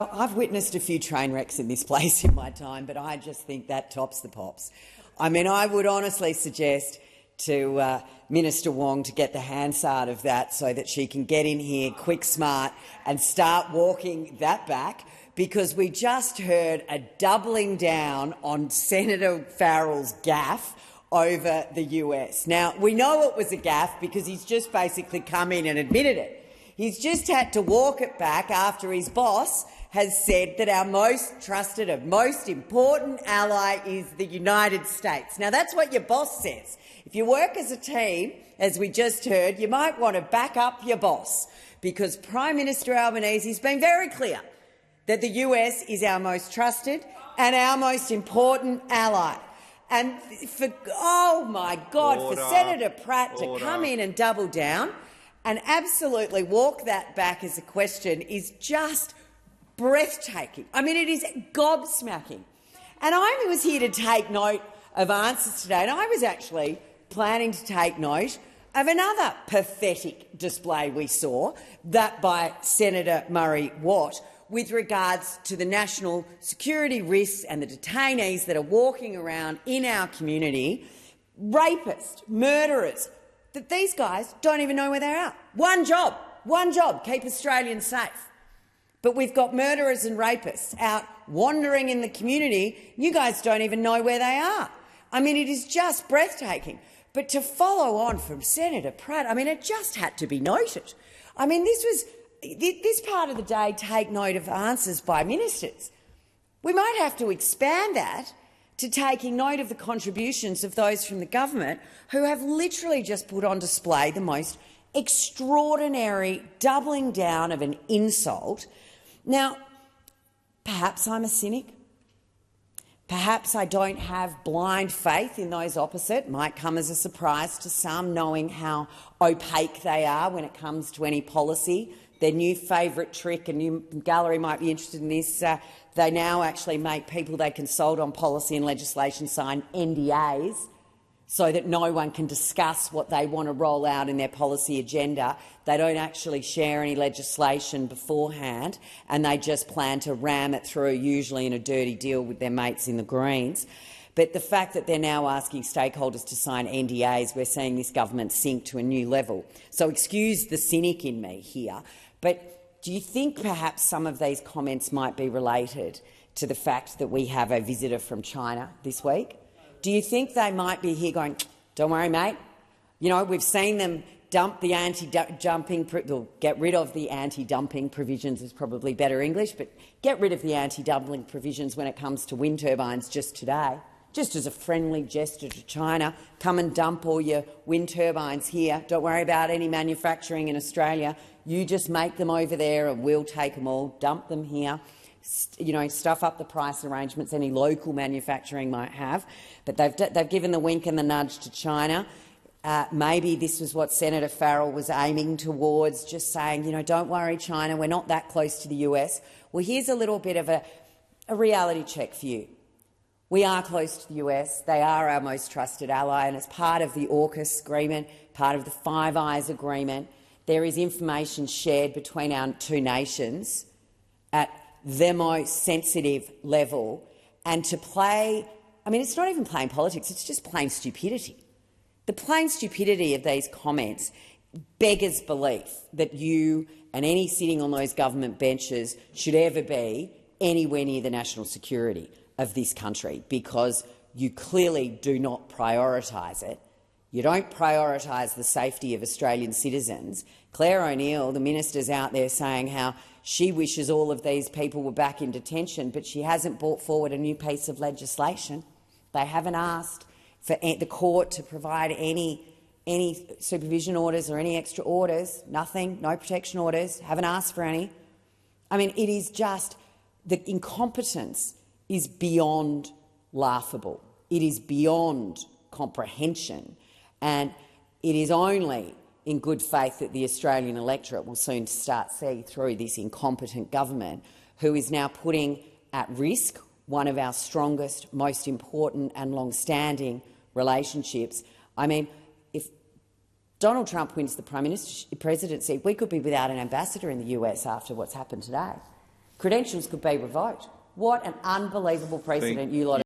I've witnessed a few train wrecks in this place in my time, but I just think that tops the pops. I mean, I would honestly suggest to Minister Wong to get the Hansard of that so that she can get in here quick, smart and start walking that back, because we just heard a doubling down on Senator Farrell's gaffe over the US. Now, we know it was a gaffe because he's just basically come in and admitted it. He's just had to walk it back after his boss has said that our most trusted and most important ally is the United States. Now, that's what your boss says. If you work as a team, as we just heard, you might want to back up your boss, because Prime Minister Albanese has been very clear that the US is our most trusted and our most important ally. And for, oh my God, for Senator Pratt to come in and double down and absolutely walk that back as a question is just breathtaking. I mean, it is gobsmacking. And I was here to take note of answers today, and I was actually planning to take note of another pathetic display we saw, that by Senator Murray-Watt, with regards to the national security risks and the detainees that are walking around in our community, rapists, murderers, that these guys don't even know where they are. One job, keep Australians safe. But we've got murderers and rapists out wandering in the community. You guys don't even know where they are. I mean, it is just breathtaking. But to follow on from Senator Pratt, I mean, it just had to be noted. I mean, this part of the day, take note of answers by ministers. We might have to expand that to taking note of the contributions of those from the government who have literally just put on display the most extraordinary doubling down of an insult. Now, perhaps I'm a cynic. Perhaps I don't have blind faith in those opposite. Might come as a surprise to some, knowing how opaque they are when it comes to any policy. Their new favourite trick, and you gallery might be interested in this, they now actually make people they consult on policy and legislation sign NDAs so that no one can discuss what they want to roll out in their policy agenda. They don't actually share any legislation beforehand, and they just plan to ram it through, usually in a dirty deal with their mates in the Greens. But the fact that they're now asking stakeholders to sign NDAs, we're seeing this government sink to a new level. So excuse the cynic in me here, but do you think perhaps some of these comments might be related to the fact that we have a visitor from China this week? Do you think they might be here going, don't worry, mate, you know, we've seen them dump the anti-dumping, get rid of the anti-dumping provisions is probably better English, but get rid of the anti-dumping provisions when it comes to wind turbines just today, just as a friendly gesture to China. Come and dump all your wind turbines here. Don't worry about any manufacturing in Australia. You just make them over there and we'll take them all, dump them here. You know, stuff up the price arrangements any local manufacturing might have. But they've given the wink and the nudge to China. Maybe this was what Senator Farrell was aiming towards, just saying, you know, don't worry, China, we're not that close to the US. Well, here's a little bit of a reality check for you. We are close to the US. They are our most trusted ally, and as part of the AUKUS agreement, part of the Five Eyes agreement, there is information shared between our two nations at the most sensitive level. And to play, I mean, it's not even plain politics, it's just plain stupidity. The plain stupidity of these comments beggars belief that you and any sitting on those government benches should ever be anywhere near the national security of this country, because you clearly do not prioritise it. You don't prioritise the safety of Australian citizens. Claire O'Neill, the minister's out there saying how she wishes all of these people were back in detention, but she hasn't brought forward a new piece of legislation. They haven't asked for the court to provide any supervision orders or any extra orders. Nothing, no protection orders, haven't asked for any. I mean, it is just, the incompetence is beyond laughable. It is beyond comprehension, and it is only in good faith that the Australian electorate will soon start see through this incompetent government, who is now putting at risk one of our strongest, most important and long-standing relationships. I mean, if Donald Trump wins the presidency, we could be without an ambassador in the US after what's happened today. credentials could be revoked. What an unbelievable precedent you lot